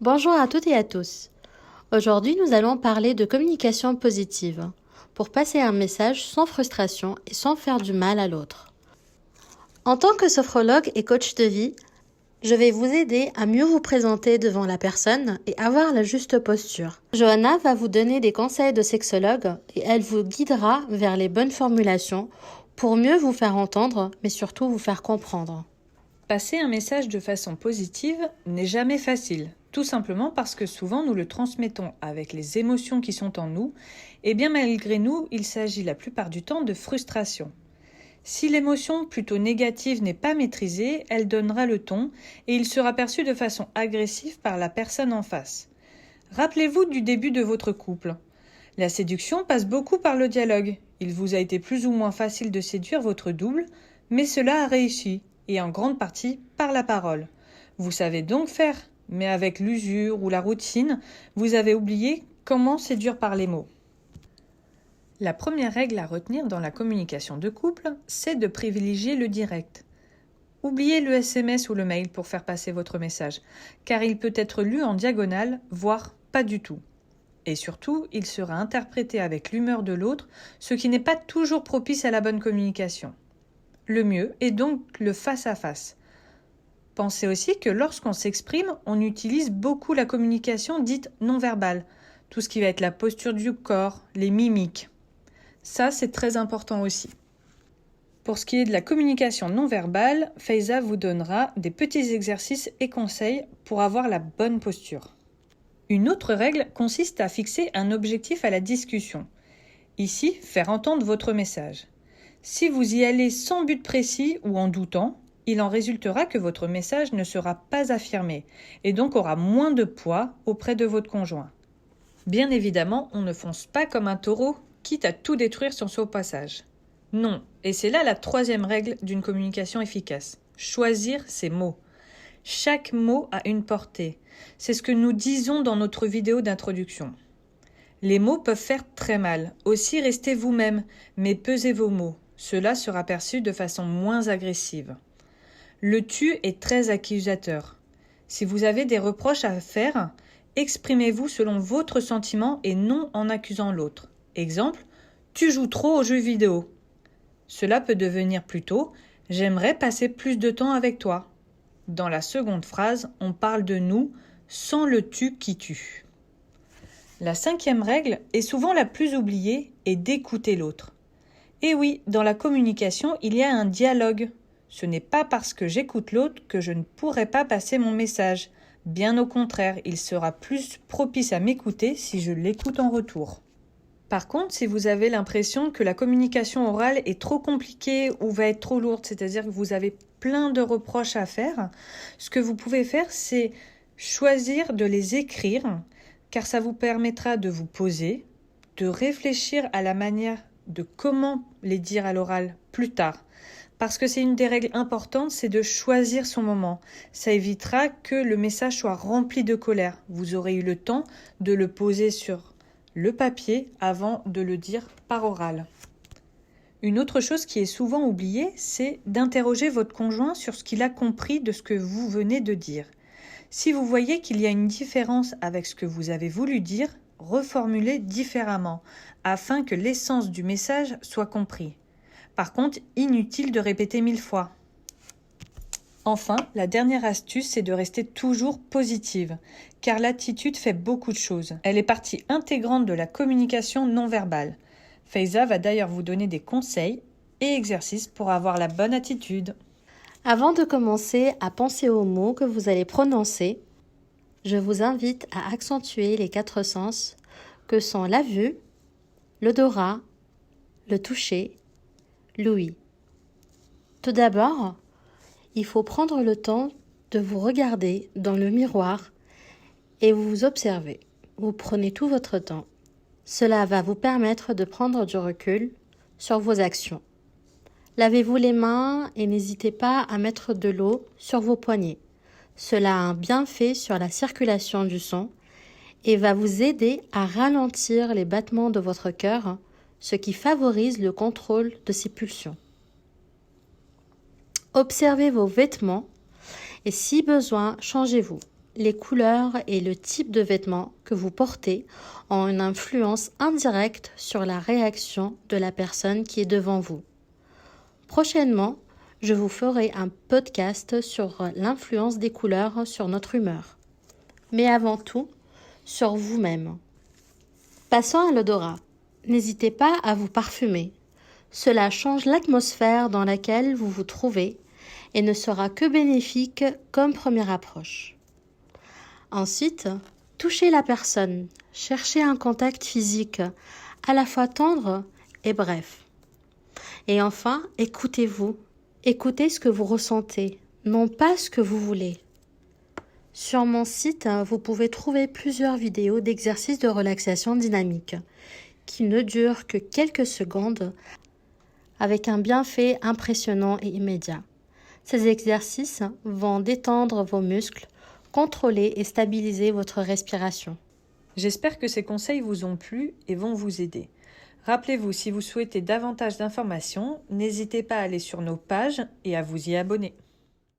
Bonjour à toutes et à tous. Aujourd'hui, nous allons parler de communication positive pour passer un message sans frustration et sans faire du mal à l'autre. En tant que sophrologue et coach de vie, je vais vous aider à mieux vous présenter devant la personne et avoir la juste posture. Johanna va vous donner des conseils de sexologue et elle vous guidera vers les bonnes formulations pour mieux vous faire entendre, mais surtout vous faire comprendre. Passer un message de façon positive n'est jamais facile, tout simplement parce que souvent nous le transmettons avec les émotions qui sont en nous, et bien malgré nous, il s'agit la plupart du temps de frustration. Si l'émotion plutôt négative n'est pas maîtrisée, elle donnera le ton et il sera perçu de façon agressive par la personne en face. Rappelez-vous du début de votre couple. La séduction passe beaucoup par le dialogue. Il vous a été plus ou moins facile de séduire votre double, mais cela a réussi, et en grande partie par la parole. Vous savez donc faire, mais avec l'usure ou la routine, vous avez oublié comment séduire par les mots. La première règle à retenir dans la communication de couple, c'est de privilégier le direct. Oubliez le SMS ou le mail pour faire passer votre message, car il peut être lu en diagonale, voire pas du tout. Et surtout, il sera interprété avec l'humeur de l'autre, ce qui n'est pas toujours propice à la bonne communication. Le mieux est donc le face-à-face. Pensez aussi que lorsqu'on s'exprime, on utilise beaucoup la communication dite non-verbale, tout ce qui va être la posture du corps, les mimiques. Ça, c'est très important aussi. Pour ce qui est de la communication non-verbale, Faiza vous donnera des petits exercices et conseils pour avoir la bonne posture. Une autre règle consiste à fixer un objectif à la discussion. Ici, faire entendre votre message. Si vous y allez sans but précis ou en doutant, il en résultera que votre message ne sera pas affirmé et donc aura moins de poids auprès de votre conjoint. Bien évidemment, on ne fonce pas comme un taureau, quitte à tout détruire sur son passage. Non, et c'est là la troisième règle d'une communication efficace. Choisir ses mots. Chaque mot a une portée. C'est ce que nous disons dans notre vidéo d'introduction. Les mots peuvent faire très mal. Aussi, restez vous-même, mais pesez vos mots. Cela sera perçu de façon moins agressive. Le tu est très accusateur. Si vous avez des reproches à faire, exprimez-vous selon votre sentiment et non en accusant l'autre. Exemple, tu joues trop aux jeux vidéo. Cela peut devenir plutôt j'aimerais passer plus de temps avec toi. Dans la seconde phrase, on parle de nous sans le tu qui tue. La cinquième règle est souvent la plus oubliée est d'écouter l'autre. Et oui, dans la communication, il y a un dialogue. Ce n'est pas parce que j'écoute l'autre que je ne pourrai pas passer mon message. Bien au contraire, il sera plus propice à m'écouter si je l'écoute en retour. Par contre, si vous avez l'impression que la communication orale est trop compliquée ou va être trop lourde, c'est-à-dire que vous avez plein de reproches à faire, ce que vous pouvez faire, c'est choisir de les écrire, car ça vous permettra de vous poser, de réfléchir à la manière de comment les dire à l'oral plus tard. Parce que c'est une des règles importantes, c'est de choisir son moment. Ça évitera que le message soit rempli de colère. Vous aurez eu le temps de le poser sur le papier avant de le dire par oral. Une autre chose qui est souvent oubliée, c'est d'interroger votre conjoint sur ce qu'il a compris de ce que vous venez de dire. Si vous voyez qu'il y a une différence avec ce que vous avez voulu dire, reformulez différemment, afin que l'essence du message soit compris. Par contre, inutile de répéter 1000 fois. Enfin, la dernière astuce, c'est de rester toujours positive, car l'attitude fait beaucoup de choses. Elle est partie intégrante de la communication non verbale. Faiza va d'ailleurs vous donner des conseils et exercices pour avoir la bonne attitude. Avant de commencer à penser aux mots que vous allez prononcer, je vous invite à accentuer les 4 sens que sont la vue, l'odorat, le toucher, l'ouïe. Tout d'abord, il faut prendre le temps de vous regarder dans le miroir et vous observer. Vous prenez tout votre temps. Cela va vous permettre de prendre du recul sur vos actions. Lavez-vous les mains et n'hésitez pas à mettre de l'eau sur vos poignets. Cela a un bienfait sur la circulation du sang et va vous aider à ralentir les battements de votre cœur, ce qui favorise le contrôle de ses pulsions. Observez vos vêtements et si besoin, changez-vous. les couleurs et le type de vêtements que vous portez ont une influence indirecte sur la réaction de la personne qui est devant vous. Prochainement, je vous ferai un podcast sur l'influence des couleurs sur notre humeur. Mais avant tout, sur vous-même. Passons à l'odorat. N'hésitez pas à vous parfumer. Cela change l'atmosphère dans laquelle vous vous trouvez et ne sera que bénéfique comme première approche. Ensuite, touchez la personne. Cherchez un contact physique, à la fois tendre et bref. Et enfin, écoutez-vous. Écoutez ce que vous ressentez, non pas ce que vous voulez. Sur mon site, vous pouvez trouver plusieurs vidéos d'exercices de relaxation dynamique qui ne durent que quelques secondes avec un bienfait impressionnant et immédiat. Ces exercices vont détendre vos muscles, contrôler et stabiliser votre respiration. J'espère que ces conseils vous ont plu et vont vous aider. Rappelez-vous, si vous souhaitez davantage d'informations, n'hésitez pas à aller sur nos pages et à vous y abonner.